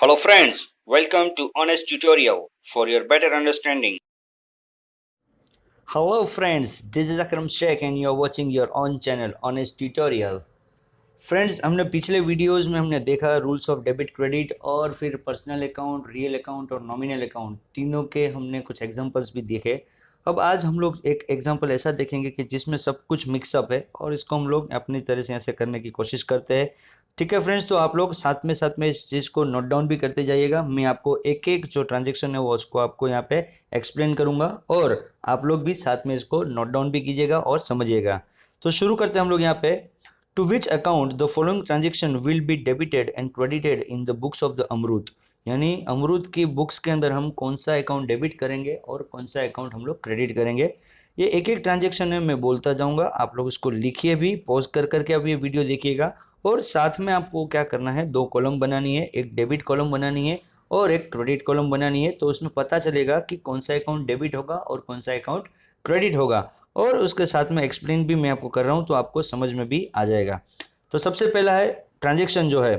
Hello friends, welcome to Honest Tutorial for your better understanding. Hello friends, this is Akram Sheikh and you are watching your own channel Honest Tutorial. Friends हमने पिछले videos में हमने देखा rules of debit credit और फिर personal account, real account और nominal account तीनों के हमने कुछ एग्जांपल्स भी देखे। अब आज हम लोग एक एग्जांपल ऐसा देखेंगे कि जिसमें सब कुछ मिक्सअप है और इसको हम लोग अपनी तरह से ऐसे करने की कोशिश करते हैं। ठीक है फ्रेंड्स, तो आप लोग साथ में इस चीज़ को नोट डाउन भी करते जाइएगा। मैं आपको एक एक जो ट्रांजेक्शन है वो उसको आपको यहाँ पे एक्सप्लेन करूँगा और आप लोग भी साथ में इसको नोट डाउन भी कीजिएगा और समझिएगा। तो शुरू करते हैं हम लोग यहाँ पे। To which account the following transaction will be debited and credited in the books of the अमरूद, यानी अमरूद की बुक्स के अंदर हम कौन सा अकाउंट डेबिट करेंगे और कौन सा अकाउंट हम लोग क्रेडिट करेंगे। ये एक एक ट्रांजेक्शन है, मैं बोलता जाऊंगा, आप लोग इसको लिखिए भी, पॉज कर करके अब ये वीडियो देखिएगा। और साथ में आपको क्या करना है, दो कॉलम बनानी है, एक डेबिट कॉलम बनानी है और एक क्रेडिट कॉलम बनानी है। तो उसमें पता चलेगा कि कौन सा अकाउंट डेबिट होगा और कौन सा अकाउंट क्रेडिट होगा। और उसके साथ में एक्सप्लेन भी मैं आपको कर रहा हूँ तो आपको समझ में भी आ जाएगा। तो सबसे पहला है ट्रांजेक्शन जो है,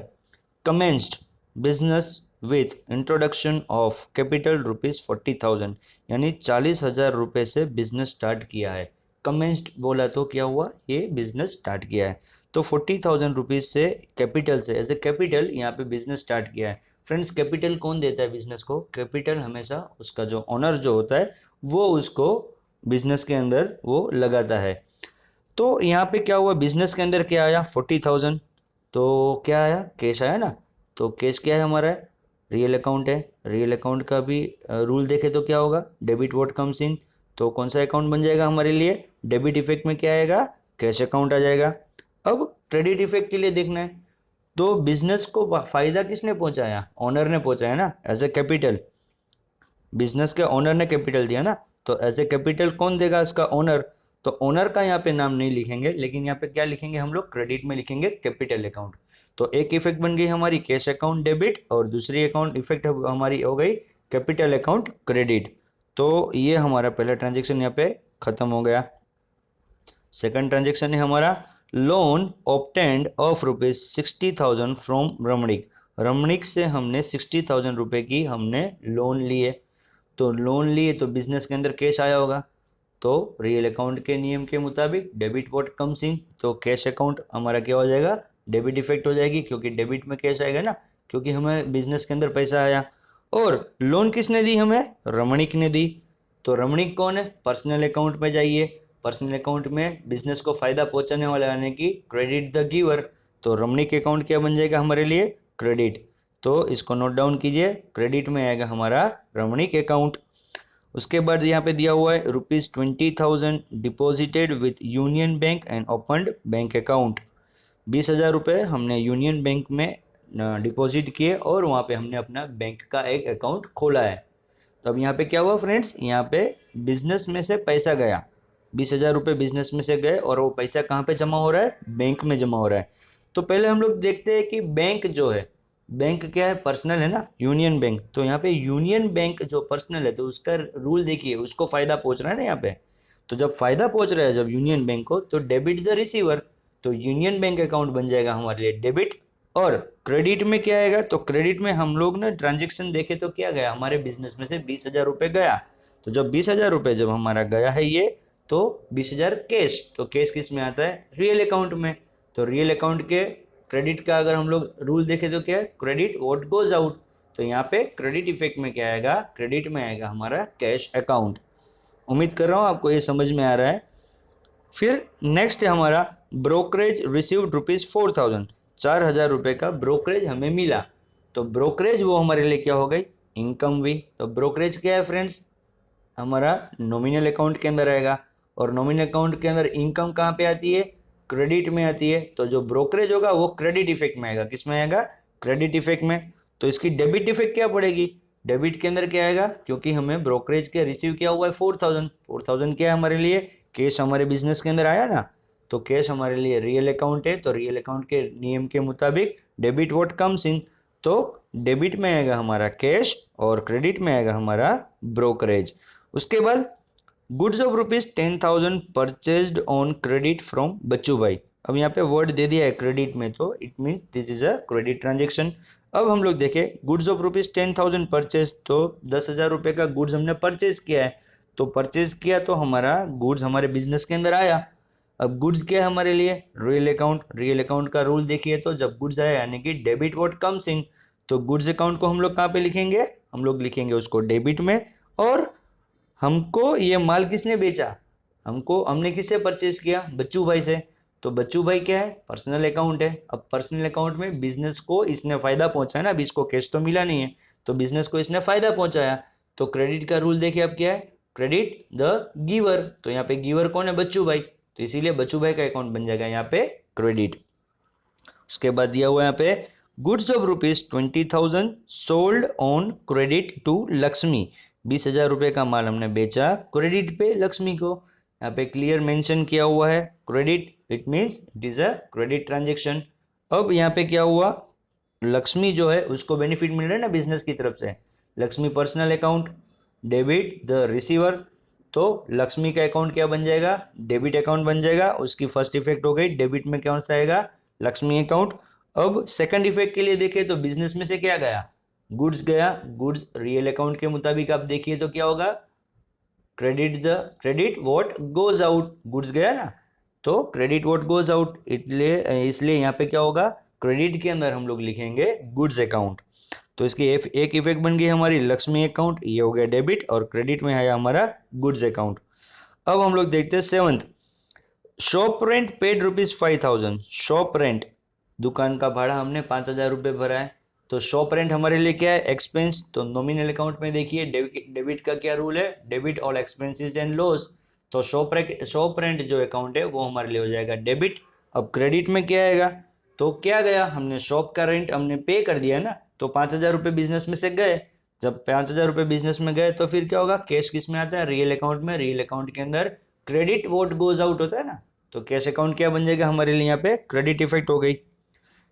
commenced business with introduction of capital ₹40,000, यानी 40,000 रुपये से बिजनेस स्टार्ट किया है। कमेंस्ड बोला तो क्या हुआ, ये बिजनेस स्टार्ट किया है। तो 40,000 रुपीज़ से कैपिटल से, एज ए कैपिटल यहाँ पे बिजनेस स्टार्ट किया है। फ्रेंड्स, कैपिटल कौन देता है बिजनेस को? कैपिटल हमेशा उसका जो ओनर जो होता है वो उसको बिजनेस के अंदर वो लगाता है। तो यहाँ पे क्या हुआ, बिजनेस के अंदर क्या आया, 40,000। तो क्या आया, कैश आया ना। तो कैश क्या है हमारा, रियल अकाउंट है। रियल अकाउंट का भी रूल देखे तो क्या होगा, डेबिट व्हाट कम्स इन। तो कौन सा अकाउंट बन जाएगा हमारे लिए, डेबिट इफेक्ट में क्या आएगा, कैश अकाउंट आ जाएगा। अब क्रेडिट इफेक्ट के लिए देखना है, तो बिजनेस को फायदा किसने पहुंचाया, ओनर ने पहुंचाया ना, एज ए कैपिटल। बिजनेस के ओनर ने कैपिटल दिया ना, तो एज ए कैपिटल कौन देगा, इसका ओनर। तो ओनर का यहाँ पे नाम नहीं लिखेंगे, लेकिन यहाँ पे क्या लिखेंगे हम लोग, क्रेडिट में लिखेंगे कैपिटल अकाउंट। तो एक इफेक्ट बन गई हमारी कैश अकाउंट डेबिट और दूसरी अकाउंट इफेक्ट हमारी हो गई कैपिटल अकाउंट क्रेडिट। तो ये हमारा पहला ट्रांजेक्शन यहाँ पे खत्म हो गया। सेकंड ट्रांजेक्शन है हमारा लोन ऑब्टेंड ऑफ ₹60,000 फ्रॉम रमणीक। रमणीक से हमने 60,000 रुपये की हमने लोन लिए। तो लोन लिए तो बिजनेस के अंदर कैश आया होगा। तो रियल अकाउंट के नियम के मुताबिक डेबिट व्हाट कम्स इन, तो कैश अकाउंट हमारा क्या हो जाएगा, डेबिट इफेक्ट हो जाएगी, क्योंकि डेबिट में कैश आएगा ना, क्योंकि हमें बिजनेस के अंदर पैसा आया। और लोन किसने दी हमें, रमणीक ने दी। तो रमणीक कौन है, पर्सनल अकाउंट में जाइए, पर्सनल अकाउंट में बिजनेस को फायदा पहुंचाने वाला यानी कि क्रेडिट द गिवर। तो रमणीक अकाउंट क्या बन जाएगा हमारे लिए, क्रेडिट। तो इसको नोट डाउन कीजिए, क्रेडिट में आएगा हमारा रमणीक अकाउंट। उसके बाद यहाँ पे दिया हुआ है ₹20,000 deposited with union bank and opened bank account. 20,000 रुपये हमने यूनियन बैंक में डिपॉजिट किए और वहाँ पे हमने अपना बैंक का एक अकाउंट खोला है। तो अब यहाँ पे क्या हुआ फ्रेंड्स, यहाँ पे बिजनेस में से पैसा गया, 20,000 रुपये बिजनेस में से गए और वो पैसा कहाँ पे जमा हो रहा है, बैंक में जमा हो रहा है। तो पहले हम लोग देखते हैं कि बैंक जो है, बैंक क्या है, पर्सनल है ना, यूनियन बैंक। तो यहाँ पे यूनियन बैंक जो पर्सनल है तो उसका रूल देखिए, उसको फायदा पहुंच रहा है ना यहाँ पे। तो जब फायदा पहुंच रहा है जब यूनियन बैंक को, तो डेबिट द रिसीवर। तो यूनियन बैंक अकाउंट बन जाएगा हमारे लिए डेबिट। और क्रेडिट में क्या आएगा, तो क्रेडिट में हम लोग ना ट्रांजेक्शन देखे तो क्या गया, हमारे बिजनेस में से 20,000 रुपये गया। तो जब 20,000 रुपये जब हमारा गया है ये, तो 20,000 कैश। तो कैश किस में आता है, रियल अकाउंट में। तो रियल अकाउंट के क्रेडिट का अगर हम लोग रूल देखें तो क्या है, क्रेडिट व्हाट गोज आउट। तो यहाँ पे क्रेडिट इफेक्ट में क्या आएगा, क्रेडिट में आएगा हमारा कैश अकाउंट। उम्मीद कर रहा हूँ आपको ये समझ में आ रहा है। फिर नेक्स्ट है हमारा ब्रोकरेज रिसीव्ड ₹4,000, 4,000 रुपये का ब्रोकरेज हमें मिला। तो ब्रोकरेज वो हमारे लिए क्या हो गई, इनकम हुई। तो ब्रोकरेज क्या है फ्रेंड्स, हमारा नॉमिनल अकाउंट के अंदर आएगा। और नॉमिनल अकाउंट के अंदर इनकम कहाँ पे आती है, क्रेडिट में आती है। तो जो ब्रोकरेज होगा वो क्रेडिट इफेक्ट में आएगा, किस में आएगा, क्रेडिट इफेक्ट में। तो इसकी डेबिट इफेक्ट क्या पड़ेगी, डेबिट के अंदर क्या आएगा, क्योंकि हमें ब्रोकरेज के रिसीव किया हुआ है 4,000। 4,000 क्या है हमारे लिए, कैश हमारे बिजनेस के अंदर आया ना। तो कैश हमारे लिए रियल अकाउंट है, तो रियल अकाउंट के नियम के मुताबिक डेबिट व्हाट कम्स इन। तो डेबिट में आएगा हमारा कैश और क्रेडिट में आएगा हमारा ब्रोकरेज। उसके बाद goods of ₹10,000 purchased on credit from Bachchu bhai. अब यहाँ पे वर्ड दे दिया है क्रेडिट में, तो it means this is a credit transaction. अब हम लोग देखें गुड्स ऑफ ₹10,000 परचेज, तो 10,000 रुपये का गुड्स हमने परचेज किया है। तो परचेज किया तो हमारा गुड्स हमारे बिजनेस के अंदर आया। अब गुड्स क्या है हमारे लिए? रियल अकाउंट का रूल देखिए, तो जब गुड्स आया यानी कि डेबिट व्हाट कम्स इन, तो गुड्स अकाउंट को हम लोग कहाँ पे लिखेंगे? हम लोग लिखेंगे उसको डेबिट में। और हमको ये माल किसने बेचा? हमने किससे परचेज किया? बच्चू भाई से। तो बच्चू भाई क्या है? पर्सनल अकाउंट है। अब पर्सनल अकाउंट में बिजनेस को इसने फायदा पहुंचाया ना, अभी इसको कैश तो मिला नहीं है, तो बिजनेस को इसने फायदा पहुंचाया। तो क्रेडिट का रूल देखिए अब क्या है? Credit the giver. तो यहाँ पे गिवर कौन है? बच्चू भाई। तो इसीलिए बच्चू भाई का अकाउंट बन जाएगा यहाँ पे क्रेडिट। उसके बाद दिया हुआ यहाँ पे goods of ₹20,000 sold on credit to Lakshmi. 20,000 रुपये का माल हमने बेचा क्रेडिट पे लक्ष्मी को। यहाँ पे क्लियर मेंशन किया हुआ है credit, it means it is a credit transaction. अब यहाँ पे क्या हुआ? लक्ष्मी जो है उसको बेनिफिट मिल रहा है ना बिजनेस की तरफ से। Lakshmi personal account, debit the receiver. तो लक्ष्मी का अकाउंट क्या बन जाएगा? डेबिट अकाउंट बन जाएगा। उसकी फर्स्ट इफेक्ट हो गई, डेबिट में कौन सा आएगा? लक्ष्मी अकाउंट। अब सेकंड इफेक्ट के लिए देखें तो बिजनेस में से क्या गया? गुड्स गया। गुड्स रियल अकाउंट के मुताबिक आप देखिए तो क्या होगा? Credit what goes out. Goods गया ना, तो क्रेडिट व्हाट गोज आउट, इसलिए यहाँ पे क्या होगा? क्रेडिट के अंदर हम लोग लिखेंगे गुड्स अकाउंट। तो इसकी एक इफेक्ट बन गई हमारी लक्ष्मी अकाउंट, ये हो गया डेबिट, और क्रेडिट में आया हमारा गुड्स अकाउंट। अब हम लोग देखते हैं seventh, shop rent paid ₹5,000। Shop rent, दुकान का भाड़ा हमने 5,000 रुपये भरा है। तो शॉप रेंट हमारे लिए क्या है? एक्सपेंस। तो नॉमिनल अकाउंट में देखिए डेबिट का क्या रूल है? Debit all expenses and loss. तो शॉप रेंट जो अकाउंट है वो हमारे लिए हो जाएगा डेबिट। अब क्रेडिट में क्या आएगा? तो क्या गया? हमने शॉप का रेंट हमने पे कर दिया ना, तो 5,000 रुपये बिजनेस में से गए। जब 5,000 रुपये बिजनेस में गए तो फिर क्या होगा? कैश किस में आता है? रियल अकाउंट में। रियल अकाउंट के अंदर क्रेडिट वोट गोज आउट होता है ना, तो कैश अकाउंट क्या बन जाएगा हमारे लिए? यहाँ पे क्रेडिट इफेक्ट हो गई।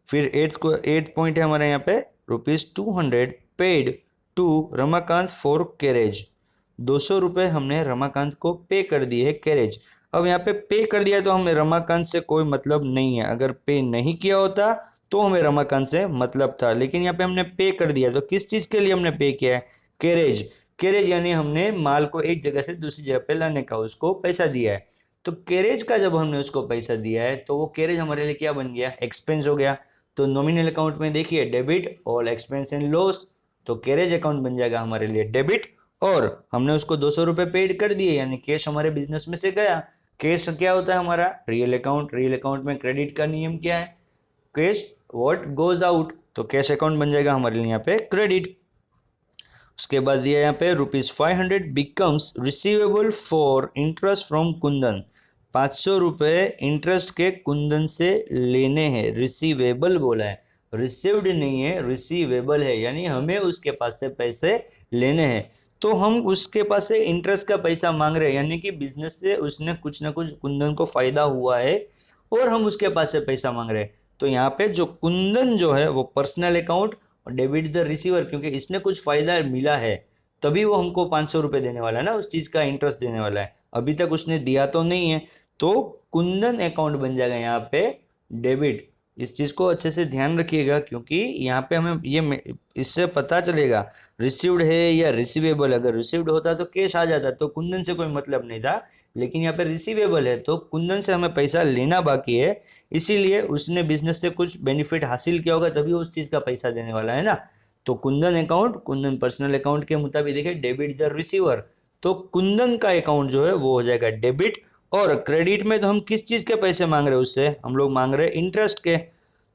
फिर एट्थ पॉइंट है हमारे यहाँ पे ₹200 paid to Ramakant for carriage. 200 रुपये हमने रमाकांत को पे कर दिए है कैरेज। अब यहाँ पे कर दिया तो हमें रमाकांत से कोई मतलब नहीं है। अगर पे नहीं किया होता तो हमें रमाकांत से मतलब था, लेकिन यहाँ पे हमने पे कर दिया। तो किस चीज के लिए हमने पे किया है? कैरेज। कैरेज यानी हमने माल को एक जगह से दूसरी जगह पे लाने का उसको पैसा दिया है। तो कैरेज का जब हमने उसको पैसा दिया है तो वो कैरेज हमारे लिए क्या बन गया? एक्सपेंस हो गया। तो नॉमिनल अकाउंट में देखिए debit all expense and loss, तो कैरेज अकाउंट बन जाएगा हमारे लिए डेबिट। और हमने उसको 200 रुपये पेड कर दिए, यानी कैश हमारे बिजनेस में से गया। कैश क्या होता है हमारा? Real account. रियल अकाउंट में क्रेडिट का नियम क्या है? Cash what goes out. तो कैश अकाउंट बन जाएगा हमारे लिए यहाँ पे क्रेडिट। उसके बाद दिया यहाँ पे ₹500 becomes receivable for interest from Kundan. 500 रुपये इंटरेस्ट के कुंदन से लेने हैं। रिसीवेबल बोला है, रिसीव्ड नहीं है, रिसीवेबल है, यानी हमें उसके पास से पैसे लेने हैं। तो हम उसके पास से इंटरेस्ट का पैसा मांग रहे हैं, यानी कि बिजनेस से उसने कुछ ना कुछ कुंदन को फायदा हुआ है और हम उसके पास से पैसा मांग रहे हैं। तो यहाँ पे जो कुंदन जो है वो पर्सनल अकाउंट और डेबिट द रिसीवर, क्योंकि इसने कुछ फायदा मिला है तभी वो हमको 500 रुपये देने वाला है ना, उस चीज का इंटरेस्ट देने वाला है। अभी तक उसने दिया तो नहीं है, तो कुंदन अकाउंट बन जाएगा यहाँ पे डेबिट। इस चीज को अच्छे से ध्यान रखिएगा, क्योंकि यहाँ पे हमें इससे पता चलेगा रिसीव्ड है या रिसीवेबल। अगर रिसीव्ड होता तो कैश आ जाता, तो कुंदन से कोई मतलब नहीं था, लेकिन यहाँ पे रिसीवेबल है तो कुंदन से हमें पैसा लेना बाकी है, इसीलिए उसने बिजनेस से कुछ बेनिफिट हासिल किया होगा तभी उस चीज का पैसा देने वाला है ना। तो Kundan account, Kundan personal account के मुताबिक देखिए डेबिट द रिसीवर, तो कुंदन का अकाउंट जो है वो हो जाएगा डेबिट। और क्रेडिट में तो हम किस चीज के पैसे मांग रहे हैं उससे? हम लोग मांग रहे हैं इंटरेस्ट के।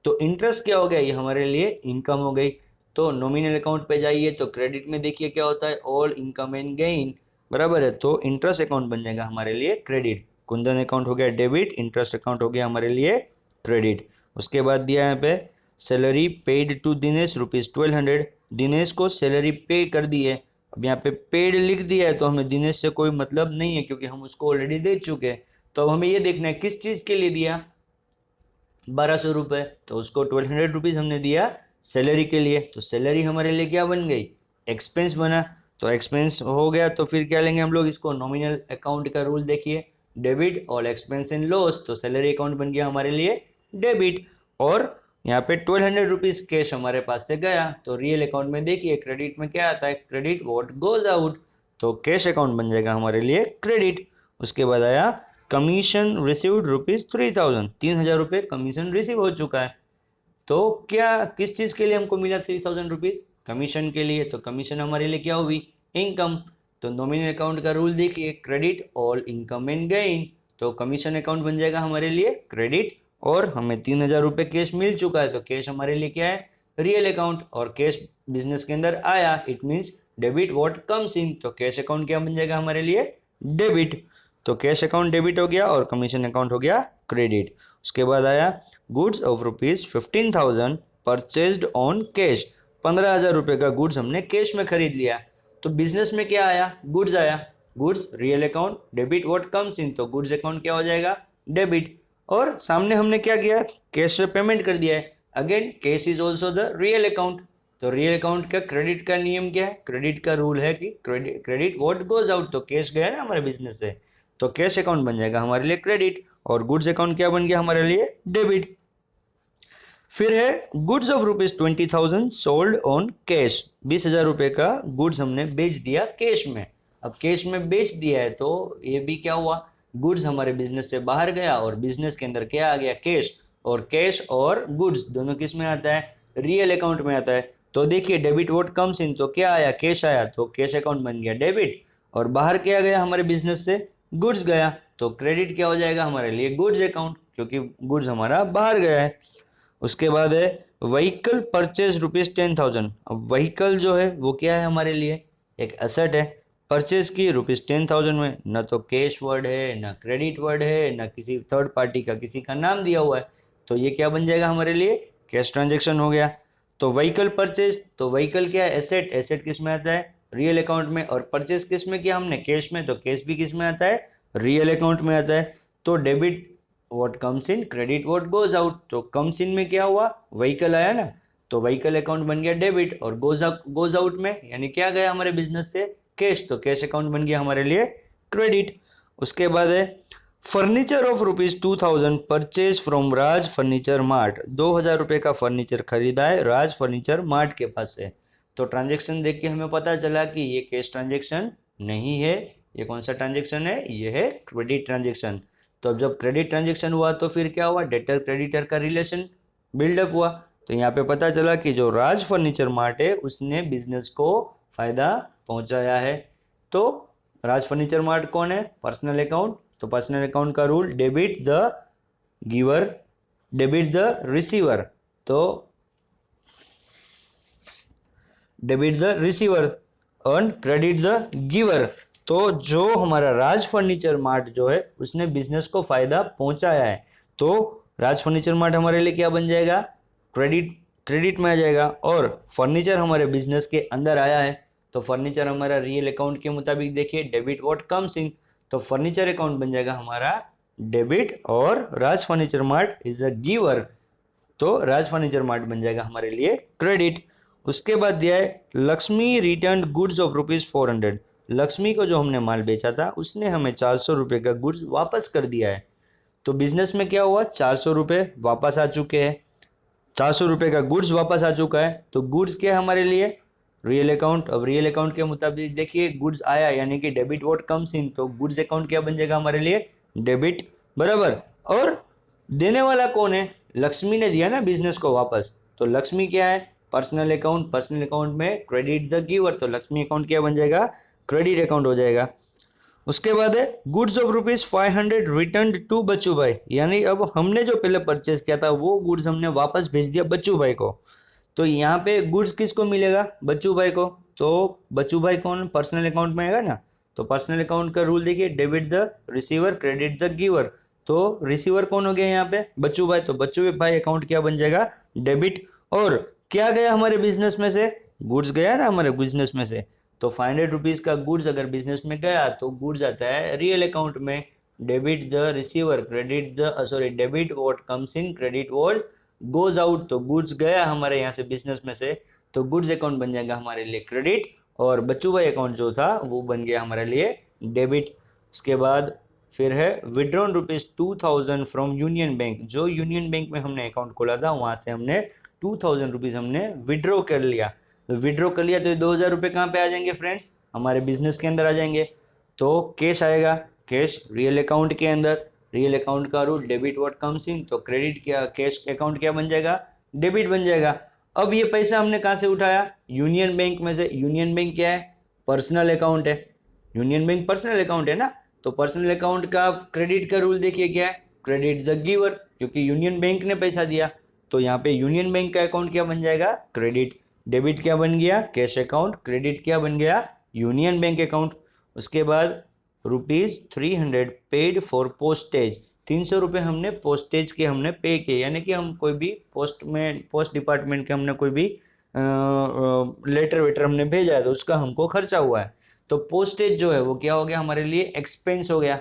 तो इंटरेस्ट क्या हो गया? ये हमारे लिए इनकम हो गई। तो नॉमिनल अकाउंट पे जाइए तो क्रेडिट में देखिए क्या होता है? ऑल इनकम एंड गेन, बराबर है। तो इंटरेस्ट अकाउंट बन जाएगा हमारे लिए क्रेडिट। कुंदन अकाउंट हो गया डेबिट, इंटरेस्ट अकाउंट हो गया हमारे लिए क्रेडिट। उसके बाद दिया यहाँ पे salary paid to Dinesh ₹1,200। Dinesh को सैलरी पे कर दी है। अब यहाँ पे पेड लिख दिया है तो हमें दिनेश से कोई मतलब नहीं है, क्योंकि हम उसको ऑलरेडी दे चुके हैं। तो अब हमें ये देखना है किस चीज के लिए दिया? 1,200 रुपये, तो उसको 1,200 रुपीज़ हमने दिया सैलरी के लिए। तो सैलरी हमारे लिए क्या बन गई? एक्सपेंस बना। तो एक्सपेंस हो गया तो फिर क्या लेंगे हम लोग इसको? नॉमिनल अकाउंट का रूल देखिए, debit all expense and loss, तो सैलरी अकाउंट बन गया हमारे लिए डेबिट। और यहाँ पे 1200 रुपीज कैश हमारे पास से गया, तो रियल अकाउंट में देखिए क्रेडिट में क्या आता है, क्रेडिट व्हाट गोज आउट, तो कैश अकाउंट बन जाएगा हमारे लिए क्रेडिट। उसके बाद आया कमीशन रिसीव्ड रुपीज 3000, 3000 रुपये कमीशन रिसीव हो चुका है। तो क्या किस चीज के लिए हमको मिला 3000 रुपीज, कमीशन के लिए, तो कमीशन हमारे लिए क्या हुई, इनकम। तो नॉमिनल अकाउंट का रूल देखिए, credit all income and gain, तो कमीशन अकाउंट बन जाएगा हमारे लिए क्रेडिट, और हमें 3000 रुपये कैश मिल चुका है, तो कैश हमारे लिए क्या है, रियल अकाउंट, और कैश बिजनेस के अंदर आया, it means debit what comes in, तो कैश अकाउंट क्या बन जाएगा हमारे लिए, डेबिट। तो कैश अकाउंट डेबिट हो गया और कमीशन अकाउंट हो गया क्रेडिट। उसके बाद आया goods of rupees 15,000 purchased on cash, 15,000 रुपये का गुड्स हमने कैश में खरीद लिया। तो बिजनेस में क्या आया, गुड्स आया, goods real account, debit what comes in, तो गुड्स अकाउंट क्या हो जाएगा, डेबिट। और सामने हमने क्या किया, कैश से पेमेंट कर दिया है, again cash is also the real account. तो रियल अकाउंट का क्रेडिट का नियम क्या है, क्रेडिट का रूल है कि क्रेडिट व्हाट गोज आउट, तो कैश गया ना हमारे बिजनेस से, तो कैश अकाउंट बन जाएगा हमारे लिए क्रेडिट, और गुड्स अकाउंट क्या बन गया हमारे लिए, डेबिट। फिर है goods of rupees 20,000 sold on cash, 20,000 रुपये का गुड्स हमने बेच दिया कैश में। अब कैश में बेच दिया है तो ये भी क्या हुआ, गुड्स हमारे बिजनेस से बाहर गया, और बिजनेस के अंदर क्या आ गया, कैश, और कैश और गुड्स दोनों किस में आता है, रियल अकाउंट में आता है। तो देखिए डेबिट व्हाट कम्स इन, तो क्या आया, कैश आया, तो कैश अकाउंट बन गया डेबिट, और बाहर क्या गया हमारे बिजनेस से, गुड्स गया, तो क्रेडिट क्या हो जाएगा हमारे लिए, गुड्स अकाउंट, क्योंकि गुड्स हमारा बाहर गया है। उसके बाद है व्हीकल परचेज रुपीज 10,000, अब व्हीकल जो है वो क्या है हमारे लिए, एक एसेट है, परचेज की रुपीज 10,000 में, न तो कैश वर्ड है, न क्रेडिट वर्ड है, न किसी थर्ड पार्टी का किसी का नाम दिया हुआ है, तो ये क्या बन जाएगा हमारे लिए, कैश ट्रांजेक्शन हो गया। तो व्हीकल परचेज, तो व्हीकल क्या है, एसेट, एसेट किस में आता है, रियल अकाउंट में, और परचेज किस में किया हमने, कैश में, तो कैश भी किस में आता है, रियल अकाउंट में आता है। तो debit what comes in, credit what goes out, तो कम्स इन में क्या हुआ, व्हीकल आया ना, तो व्हीकल अकाउंट बन गया डेबिट, और गोज आउट में यानी क्या गया हमारे बिजनेस से, कैश, तो कैश अकाउंट बन गया हमारे लिए क्रेडिट। उसके बाद है furniture of rupees 2,000 purchase from Raj furniture mart, 2,000 रुपये का फर्नीचर खरीदा है राज फर्नीचर मार्ट के पास से। तो ट्रांजेक्शन देख के हमें पता चला कि ये कैश ट्रांजेक्शन नहीं है, ये कौन सा ट्रांजेक्शन है, ये है क्रेडिट ट्रांजेक्शन। तो अब जब क्रेडिट ट्रांजेक्शन हुआ तो फिर क्या हुआ, डेटर क्रेडिटर का रिलेशन बिल्डअप हुआ। तो यहाँ पे पता चला कि जो राज फर्नीचर मार्ट है उसने बिजनेस को फायदा पहुंचाया है। तो राज फर्नीचर मार्ट कौन है, पर्सनल अकाउंट, तो पर्सनल अकाउंट का rule debit the giver, debit the receiver, तो डेबिट द रिसीवर और क्रेडिट द गिवर। तो जो हमारा राज फर्नीचर मार्ट जो है उसने बिजनेस को फायदा पहुंचाया है, तो राज फर्नीचर मार्ट हमारे लिए क्या बन जाएगा, क्रेडिट में आ जाएगा। और फर्नीचर हमारे बिजनेस के अंदर आया है, तो फर्नीचर हमारा रियल अकाउंट के मुताबिक देखिए डेबिट व्हाट कम्स इन, तो फर्नीचर अकाउंट बन जाएगा हमारा डेबिट, और Raj furniture mart is a giver, तो राज फर्नीचर मार्ट बन जाएगा हमारे लिए क्रेडिट। उसके बाद दिया है Lakshmi return goods of rupees 400, Lakshmi को जो हमने माल बेचा था उसने हमें 400 रुपये का गुड्स वापस कर दिया है। तो बिजनेस में क्या हुआ, 400 रुपये वापस आ चुके हैं, 400 रुपये का गुड्स वापस आ चुका है, तो गुड्स क्या है हमारे लिए, रियल अकाउंट। अब रियल अकाउंट के मुताबिक देखिए गुड्स आया यानी कि डेबिट व्हाट कम्स इन, तो गुड्स अकाउंट क्या बन जाएगा हमारे लिए, डेबिट, बराबर। और देने वाला कौन है, लक्ष्मी ने दिया ना बिजनेस को वापस, तो लक्ष्मी क्या है, पर्सनल अकाउंट, पर्सनल अकाउंट में क्रेडिट द गिवर, तो लक्ष्मी अकाउंट क्या बन जाएगा, क्रेडिट अकाउंट हो जाएगा। उसके बाद है goods of rupees 500 return to Bachchu bhai, यानी अब हमने जो पहले परचेज किया था वो गुड्स हमने वापस भेज दिया बच्चू भाई को। तो यहाँ पे गुड्स किसको मिलेगा, बच्चू भाई को, तो बच्चू भाई कौन, पर्सनल अकाउंट में आएगा ना, तो पर्सनल अकाउंट का रूल देखिए debit the receiver credit the giver, तो रिसीवर कौन हो गया यहाँ पे, बच्चू भाई, तो बच्चू भाई अकाउंट क्या बन जाएगा, डेबिट। और क्या गया हमारे बिजनेस में से, गुड्स गया ना हमारे बिजनेस में से, तो 500 रुपीज का गुड्स अगर बिजनेस में गया तो गुड्स आता है रियल अकाउंट में, debit the receiver credit the sorry debit what comes in credit what goes out, तो गुड्स गया हमारे यहाँ से बिजनेस में से, तो गुड्स अकाउंट बन जाएगा हमारे लिए क्रेडिट, और बच्चू भाई अकाउंट जो था वो बन गया हमारे लिए डेबिट। उसके बाद फिर है विड्रॉन ₹2000 फ्रॉम यूनियन बैंक, जो यूनियन बैंक में हमने अकाउंट खोला था वहां से हमने ₹2000 हमने विड्रॉ कर लिया। तो विड्रॉ कर लिया तो ये ₹2000 कहाँ पे आ जाएंगे फ्रेंड्स, हमारे बिजनेस के अंदर आ जाएंगे। तो कैश आएगा, कैश रियल अकाउंट के अंदर, रियल अकाउंट का rule debit what comes in, तो क्रेडिट क्या, कैश अकाउंट क्या बन जाएगा, डेबिट बन जाएगा। अब ये पैसा हमने कहाँ से उठाया, यूनियन बैंक में से। यूनियन बैंक क्या है, पर्सनल अकाउंट है, यूनियन बैंक पर्सनल अकाउंट है ना। तो पर्सनल अकाउंट का क्रेडिट का रूल देखिए क्या है, क्रेडिट द गिवर, क्योंकि यूनियन बैंक ने पैसा दिया। तो यहाँ पे यूनियन बैंक का अकाउंट क्या बन जाएगा, क्रेडिट। डेबिट क्या बन गया, कैश अकाउंट। क्रेडिट क्या बन गया, यूनियन बैंक अकाउंट। उसके बाद ₹300 पेड फॉर पोस्टेज, ₹300 हमने पोस्टेज के हमने पे किए, यानी कि हम कोई भी पोस्ट में, पोस्ट डिपार्टमेंट के हमने कोई भी लेटर वेटर हमने भेजा है तो उसका हमको खर्चा हुआ है। तो पोस्टेज जो है वो क्या हो गया हमारे लिए, एक्सपेंस हो गया।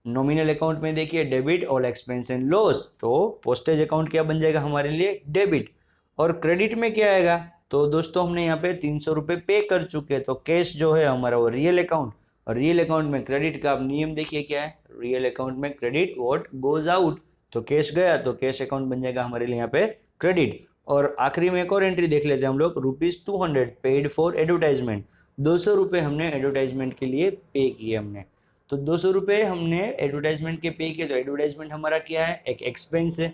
नॉमिनल अकाउंट में देखिए डेबिट और एक्सपेंस एंड लॉस, तो पोस्टेज अकाउंट क्या बन जाएगा हमारे लिए, डेबिट। और क्रेडिट में क्या आएगा, तो दोस्तों हमने यहाँ पे ₹300 पे कर चुके हैं, तो कैश जो है हमारा वो रियल अकाउंट। और रियल अकाउंट में क्रेडिट का आप नियम देखिए क्या है, रियल अकाउंट में क्रेडिट व्हाट गोज आउट, तो कैश गया तो कैश अकाउंट बन जाएगा हमारे लिए यहाँ पे क्रेडिट। और आखिरी में एक और एंट्री देख लेते हैं हम लोग, ₹200 पेड फॉर एडवर्टाइजमेंट, ₹200 हमने एडवर्टाइजमेंट के लिए पे किए हमने। तो ₹200 हमने एडवर्टाइजमेंट के पे किए, तो एडवर्टाइजमेंट हमारा क्या है, एक एक्सपेंस है।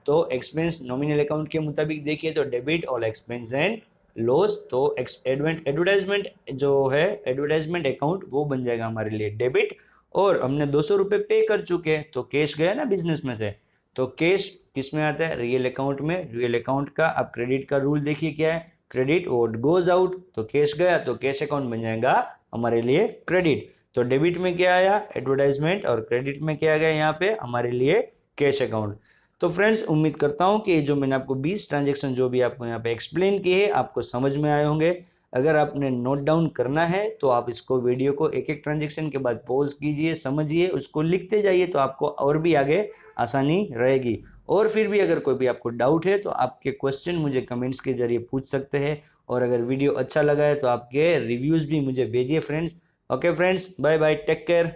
तो एक्सपेंस नॉमिनल अकाउंट के मुताबिक देखिए तो डेबिट और एक्सपेंस एंड लॉस, तो एडवर्टाइजमेंट जो है, एडवर्टाइजमेंट अकाउंट वो बन जाएगा हमारे लिए डेबिट। और हमने ₹200 पे कर चुके हैं तो कैश गया ना बिजनेस में से, तो कैश किस में आता है, रियल अकाउंट में। रियल अकाउंट का अब क्रेडिट का रूल देखिए क्या है, क्रेडिट और गोज आउट, तो कैश गया तो कैश अकाउंट बन जाएगा हमारे लिए क्रेडिट। तो डेबिट में क्या आया, एडवर्टाइजमेंट, और क्रेडिट में क्या आ गया यहाँ पे हमारे लिए कैश अकाउंट। तो फ्रेंड्स उम्मीद करता हूँ कि जो मैंने आपको 20 ट्रांजेक्शन जो भी आपको यहाँ पे एक्सप्लेन किए हैं आपको समझ में आए होंगे। अगर आपने नोट डाउन करना है तो आप इसको वीडियो को एक एक ट्रांजेक्शन के बाद पॉज कीजिए, समझिए, उसको लिखते जाइए, तो आपको और भी आगे आसानी रहेगी। और फिर भी अगर कोई भी आपको डाउट है तो आपके क्वेश्चन मुझे कमेंट्स के जरिए पूछ सकते हैं। और अगर वीडियो अच्छा लगा है तो आपके रिव्यूज़ भी मुझे भेजिए friends. Okay friends, bye bye, take care.